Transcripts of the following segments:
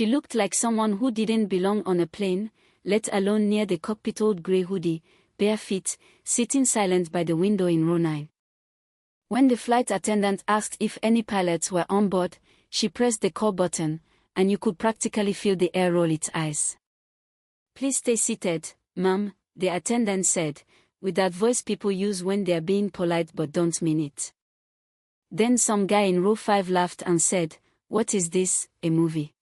She looked like someone who didn't belong on a plane, let alone near the cockpit. Old grey hoodie, bare feet, sitting silent by the window in row 9. When the flight attendant asked if any pilots were on board, she pressed the call button, and you could practically feel the air roll its eyes. "Please stay seated, ma'am," the attendant said, with that voice people use when they're being polite but don't mean it. Then some guy in row 5 laughed and said, "What is this, a movie?"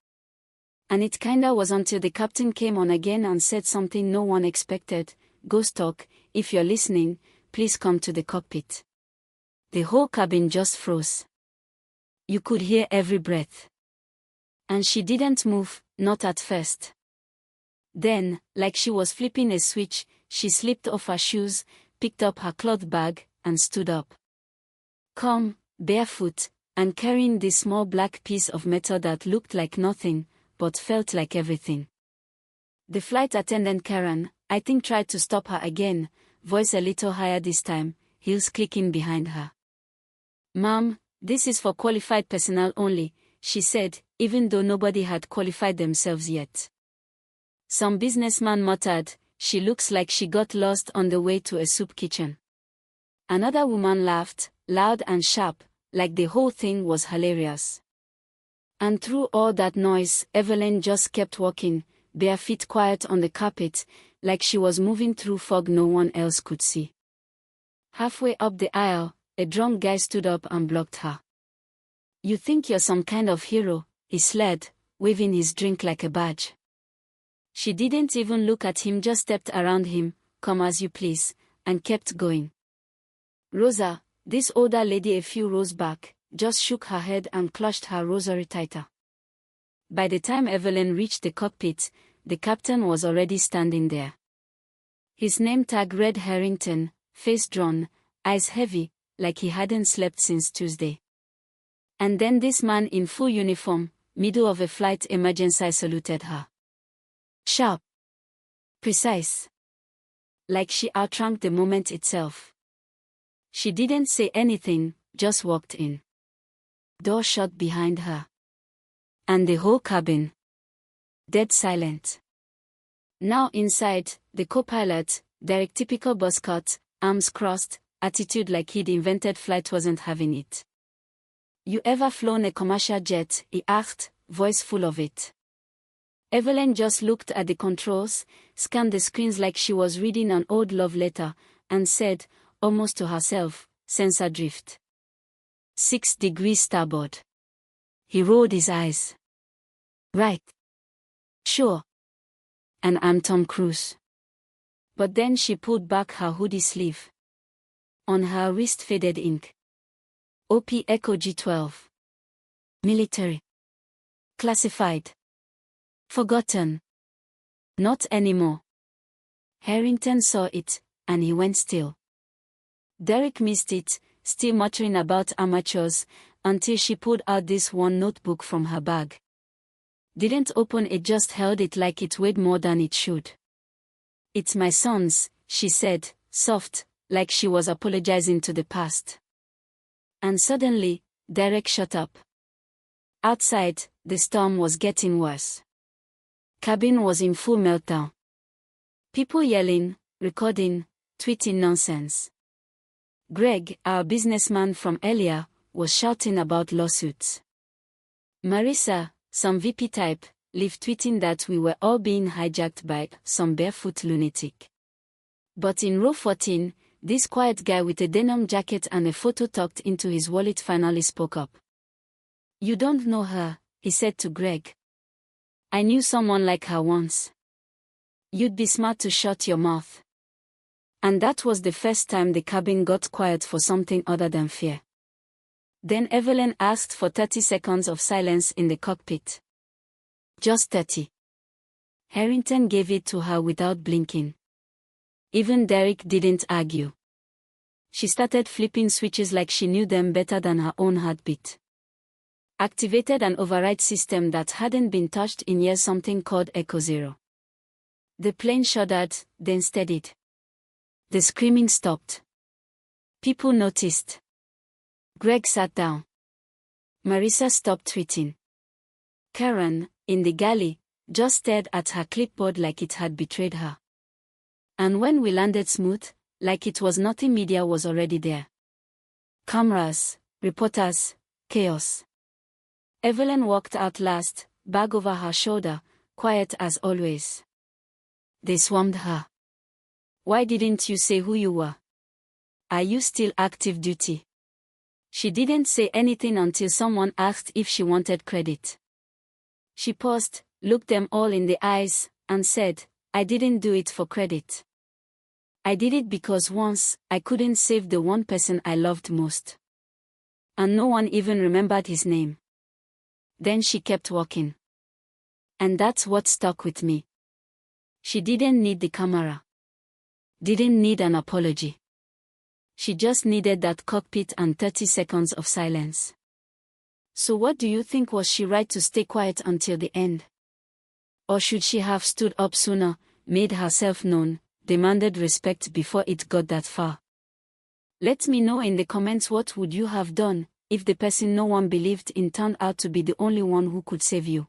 And it kinda was until the captain came on again and said something no one expected: "Ghost talk, if you're listening, please come to the cockpit." The whole cabin just froze. You could hear every breath. And she didn't move, not at first. Then, like she was flipping a switch, she slipped off her shoes, picked up her cloth bag, and stood up. Calm, barefoot, and carrying this small black piece of metal that looked like nothing, but felt like everything. The flight attendant Karen, I think, tried to stop her again, voice a little higher this time, heels clicking behind her. "Ma'am, this is for qualified personnel only," she said, even though nobody had qualified themselves yet. Some businessman muttered, "She looks like she got lost on the way to a soup kitchen." Another woman laughed, loud and sharp, like the whole thing was hilarious. And through all that noise, Evelyn just kept walking, bare feet, quiet on the carpet, like she was moving through fog no one else could see. Halfway up the aisle, a drunk guy stood up and blocked her. "You think you're some kind of hero," he slurred, waving his drink like a badge. She didn't even look at him, just stepped around him, "Come as you please," and kept going. Rosa, this older lady a few rows back, just shook her head and clutched her rosary tighter. By the time Evelyn reached the cockpit, the captain was already standing there. His name tag read Harrington, face drawn, eyes heavy, like he hadn't slept since Tuesday. And then this man in full uniform, middle of a flight emergency, saluted her. Sharp. Precise. Like she outranked the moment itself. She didn't say anything, just walked in. Door shut behind her. And the whole cabin. Dead silent. Now inside, the co-pilot, Derek, typical buzzcut, arms crossed, attitude like he'd invented flight, wasn't having it. "You ever flown a commercial jet?" he asked, voice full of it. Evelyn just looked at the controls, scanned the screens like she was reading an old love letter, and said, almost to herself, "Sensor drift. 6 degrees starboard." He rolled his eyes. "Right. Sure. And I'm Tom Cruise." But then she pulled back her hoodie sleeve. On her wrist faded ink. OP Echo G12. Military. Classified. Forgotten. Not anymore. Harrington saw it, and he went still. Derek missed it, still muttering about amateurs, until she pulled out this one notebook from her bag. Didn't open it, just held it like it weighed more than it should. "It's my son's," she said, soft, like she was apologizing to the past. And suddenly, Derek shut up. Outside, the storm was getting worse. Cabin was in full meltdown. People yelling, recording, tweeting nonsense. Greg, our businessman from earlier, was shouting about lawsuits. Marissa, some VP type, lived tweeting that we were all being hijacked by some barefoot lunatic. But in row 14, this quiet guy with a denim jacket and a photo tucked into his wallet finally spoke up. "You don't know her," he said to Greg. "I knew someone like her once. You'd be smart to shut your mouth." And that was the first time the cabin got quiet for something other than fear. Then Evelyn asked for 30 seconds of silence in the cockpit. Just 30. Harrington gave it to her without blinking. Even Derek didn't argue. She started flipping switches like she knew them better than her own heartbeat. Activated an override system that hadn't been touched in years, something called Echo Zero. The plane shuddered, then steadied. The screaming stopped. People noticed. Greg sat down. Marissa stopped tweeting. Karen, in the galley, just stared at her clipboard like it had betrayed her. And when we landed smooth, like it was nothing, media was already there. Cameras, reporters, chaos. Evelyn walked out last, bag over her shoulder, quiet as always. They swarmed her. Why didn't you say who you were? Are you still active duty? She didn't say anything until someone asked if she wanted credit. She paused, looked them all in the eyes, and said, I didn't do it for credit. I did it because once, I couldn't save the one person I loved most. And no one even remembered his name. Then she kept walking. And that's what stuck with me. She didn't need the camera. Didn't need an apology. She just needed that cockpit and 30 seconds of silence. So what do you think? Was she right to stay quiet until the end? Or should she have stood up sooner, made herself known, demanded respect before it got that far? Let me know in the comments, what would you have done if the person no one believed in turned out to be the only one who could save you?